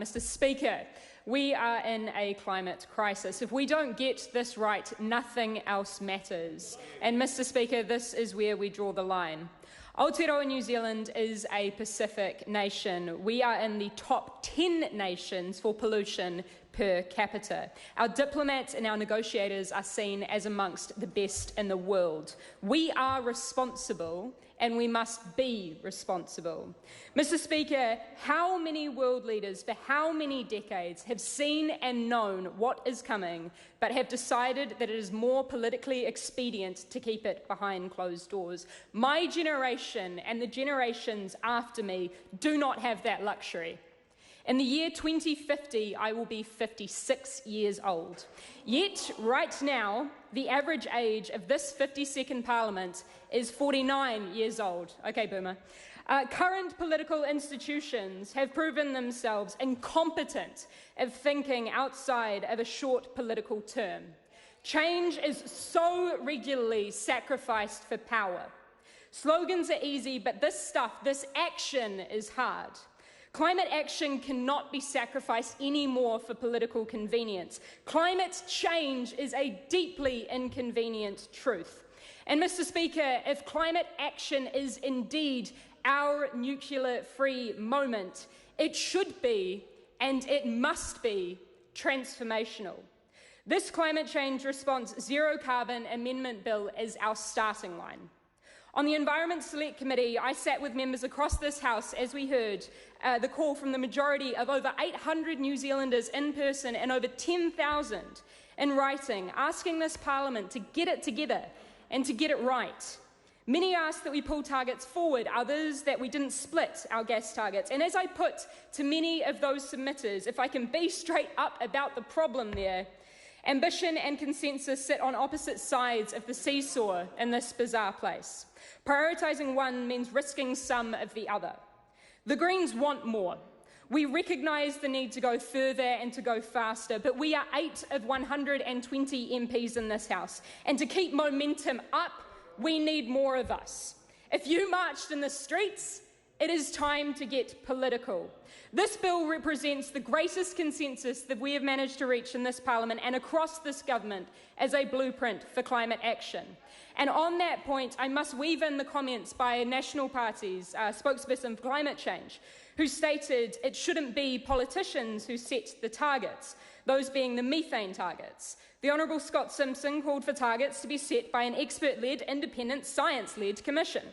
Mr. Speaker, we are in a climate crisis. If we don't get this right, nothing else matters. And Mr. Speaker, this is where we draw the line. Aotearoa New Zealand is a Pacific nation. We are in the top 10 nations for pollution per capita. Our diplomats and our negotiators are seen as amongst the best in the world. We are responsible and we must be responsible. Mr. Speaker, how many world leaders for how many decades have seen and known what is coming, but have decided that it is more politically expedient to keep it behind closed doors? My generation and the generations after me do not have that luxury. In the year 2050, I will be 56 years old. Yet, right now, the average age of this 52nd Parliament is 49 years old. OK, Boomer. Current political institutions have proven themselves incompetent of thinking outside of a short political term. Change is so regularly sacrificed for power. Slogans are easy, but this action is hard. Climate action cannot be sacrificed anymore for political convenience. Climate change is a deeply inconvenient truth. And Mr. Speaker, if climate action is indeed our nuclear-free moment, it should be and it must be transformational. This climate change response zero carbon amendment bill is our starting line. On the Environment Select Committee, I sat with members across this House as we heard the call from the majority of over 800 New Zealanders in person and over 10,000 in writing, asking this Parliament to get it together and to get it right. Many asked that we pull targets forward, others that we didn't split our gas targets. And as I put to many of those submitters, if I can be straight up about the problem there, ambition and consensus sit on opposite sides of the seesaw in this bizarre place. Prioritising one means risking some of the other. The Greens want more. We recognise the need to go further and to go faster, but we are 8 of 120 MPs in this House, and to keep momentum up, we need more of us. If you marched in the streets, it is time to get political. This bill represents the greatest consensus that we have managed to reach in this Parliament and across this government as a blueprint for climate action. And on that point, I must weave in the comments by National Party's spokesperson for climate change, who stated it shouldn't be politicians who set the targets, those being the methane targets. The Honourable Scott Simpson called for targets to be set by an expert-led, independent, science-led commission.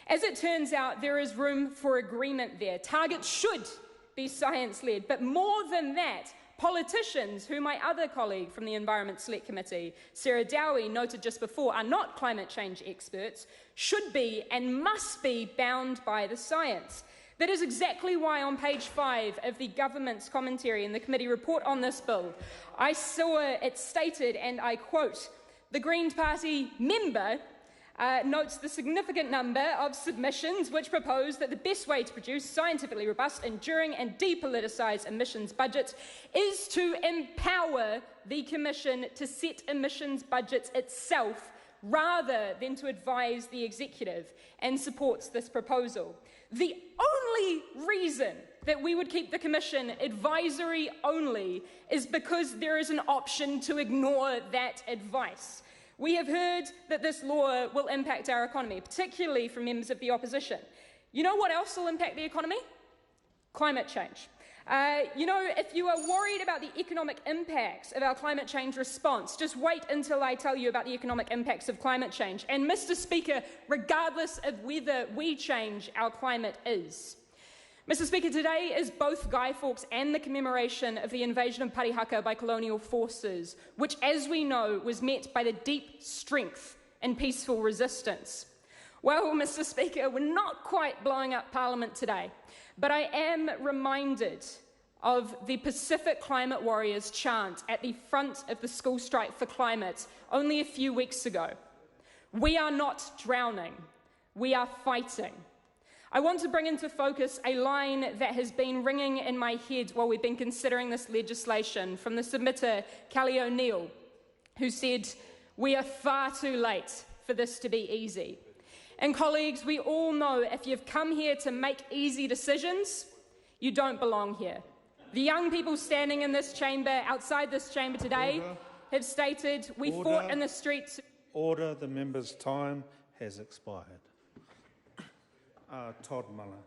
As it turns out, there is room for agreement there. Targets should be science-led, but more than that, politicians, who my other colleague from the Environment Select Committee, Sarah Dowie, noted just before, are not climate change experts, should be and must be bound by the science. That is exactly why on page 5 of the government's commentary in the committee report on this bill, I saw it stated, and I quote, "The Green Party member notes the significant number of submissions which propose that the best way to produce scientifically robust, enduring and depoliticised emissions budgets is to empower the Commission to set emissions budgets itself rather than to advise the executive," and supports this proposal. The only reason that we would keep the Commission advisory only is because there is an option to ignore that advice. We have heard that this law will impact our economy, particularly from members of the opposition. You know what else will impact the economy? Climate change. If you are worried about the economic impacts of our climate change response, just wait until I tell you about the economic impacts of climate change. And Mr. Speaker, regardless of whether we change, our climate is. Mr. Speaker, today is both Guy Fawkes and the commemoration of the invasion of Parihaka by colonial forces, which, as we know, was met by the deep strength and peaceful resistance. Well, Mr. Speaker, we're not quite blowing up Parliament today, but I am reminded of the Pacific Climate Warriors chant at the front of the school strike for climate only a few weeks ago. We are not drowning, we are fighting. I want to bring into focus a line that has been ringing in my head while we've been considering this legislation from the submitter, Kelly O'Neill, who said, "We are far too late for this to be easy." And colleagues, we all know if you've come here to make easy decisions, you don't belong here. The young people standing in this chamber, outside this chamber today, Order. have stated, we Order. fought in the streets. Order. The member's time has expired. Todd Muller.